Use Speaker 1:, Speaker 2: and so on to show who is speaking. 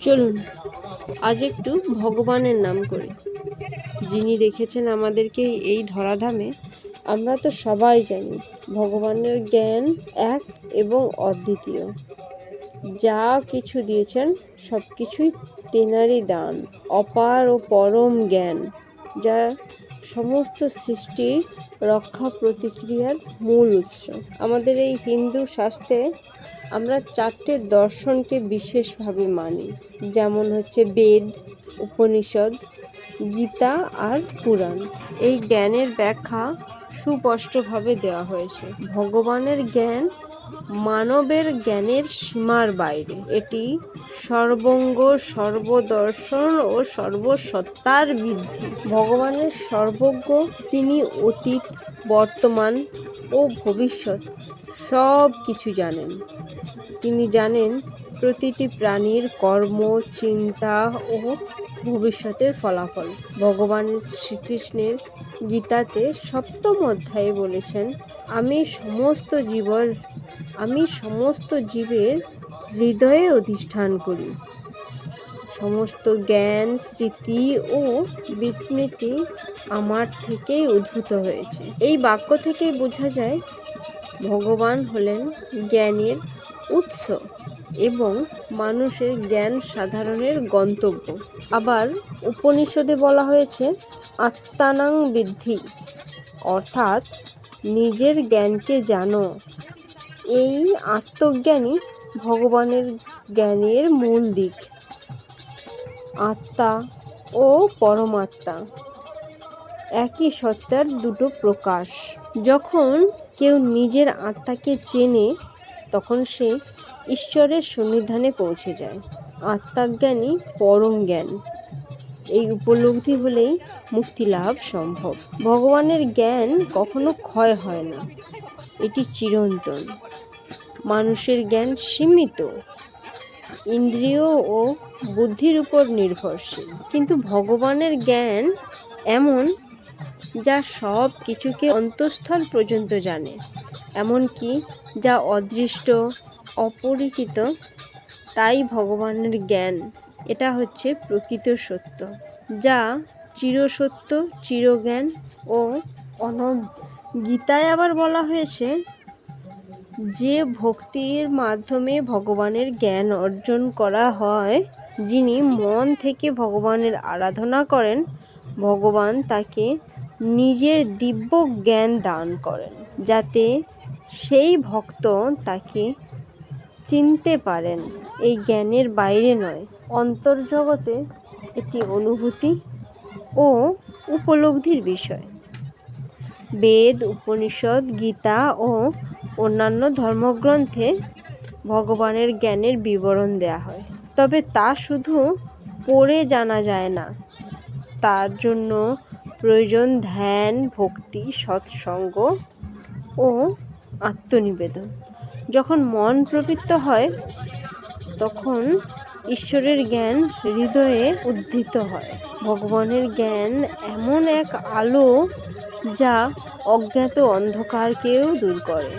Speaker 1: চলুন আজ একটু ভগবানের নাম করি, যিনি রেখেছেন আমাদেরকে এই ধরাধামে। আমরা তো সবাই জানি ভগবানের জ্ঞান এক এবং অদ্বিতীয়। যা কিছু দিয়েছেন সব কিছুই তেনারই দান, অপার ও পরম জ্ঞান, যা সমস্ত সৃষ্টির রক্ষা প্রতিক্রিয়ার মূল উৎস। আমাদের এই হিন্দু শাস্ত্রে আমরা চারটে দর্শনকে বিশেষভাবে মানি, যেমন হচ্ছে বেদ, উপনিষদ, গীতা আর পুরাণ। এই জ্ঞানের ব্যাখ্যা সুস্পষ্টভাবে দেওয়া হয়েছে। ভগবানের জ্ঞান মানবের জ্ঞানের সীমার বাইরে। এটি সর্বঙ্গ, সর্বদর্শন ও সর্বসত্তার বৃদ্ধি। ভগবানের সর্বজ্ঞ, তিনি অতীত, বর্তমান ও ভবিষ্যৎ সব কিছু জানেন। তিনি জানেন প্রতিটি প্রাণীর কর্ম, চিন্তা ও ভবিষ্যতের ফলাফল। ভগবান শ্রীকৃষ্ণের গীতাতে ৭ম অধ্যায়ে বলেছেন, আমি সমস্ত জীবের হৃদয়ে অধিষ্ঠান করি। সমস্ত জ্ঞান, স্মৃতি ও বিস্মৃতি আমার থেকেই উদ্ভূত হয়েছে। এই বাক্য থেকেই বোঝা যায় ভগবান হলেন জ্ঞানের উৎস এবং মানুষের জ্ঞান সাধারণের গন্তব্য। আবার উপনিষদে বলা হয়েছে আত্মানাং বিদ্ধি, অর্থাৎ নিজের জ্ঞানকে জানো। এই আত্মজ্ঞানই ভগবানের জ্ঞানের মূল দিক। আত্মা ও পরমাত্মা একই সত্তার দুটো প্রকাশ। যখন কেউ নিজের আত্মাকে চেনে, তখন সে ঈশ্বরের সন্নিধানে পৌঁছে যায়। আত্মজ্ঞানই পরম জ্ঞান। এই উপলব্ধি হলেই মুক্তি লাভ সম্ভব। ভগবানের জ্ঞান কখনো ক্ষয় হয় না, এটি চিরন্তন। মানুষের জ্ঞান সীমিত, ইন্দ্রিয় ও বুদ্ধির উপর নির্ভরশীল, কিন্তু ভগবানের জ্ঞান এমন, যা সব কিছুকে অন্তঃস্থল পর্যন্ত জানে, এমনকি যা অদৃষ্ট, অপরিচিত। তাই ভগবানের জ্ঞান, এটা হচ্ছে প্রকৃত সত্য, যা চিরসত্য, চিরজ্ঞান ও অনন্ত। গীতায় আবার বলা হয়েছে, যে ভক্তির মাধ্যমে ভগবানের জ্ঞান অর্জন করা হয়, যিনি মন থেকে ভগবানের আরাধনা করেন, ভগবান তাকে নিজের দিব্য জ্ঞান দান করেন, যাতে সেই ভক্ত তাকে চিনতে পারেন। এই জ্ঞানের বাইরে নয়, অন্তর্জগতে এটি অনুভূতি ও উপলব্ধির বিষয়। বেদ, উপনিষদ, গীতা ও অন্যান্য ধর্মগ্রন্থে ভগবানের জ্ঞানের বিবরণ দেওয়া হয়, তবে তা শুধু পড়ে জানা যায় না। তার জন্য প্রয়োজন ধ্যান, ভক্তি, সৎসঙ্গ ও আত্মনিবেদন। যখন মন প্রবৃত্ত হয়, তখন ঈশ্বরের জ্ঞান হৃদয়ে উদ্ধিত হয়। ভগবানের জ্ঞান এমন এক আলো, যা অজ্ঞাত অন্ধকারকেও দূর করে।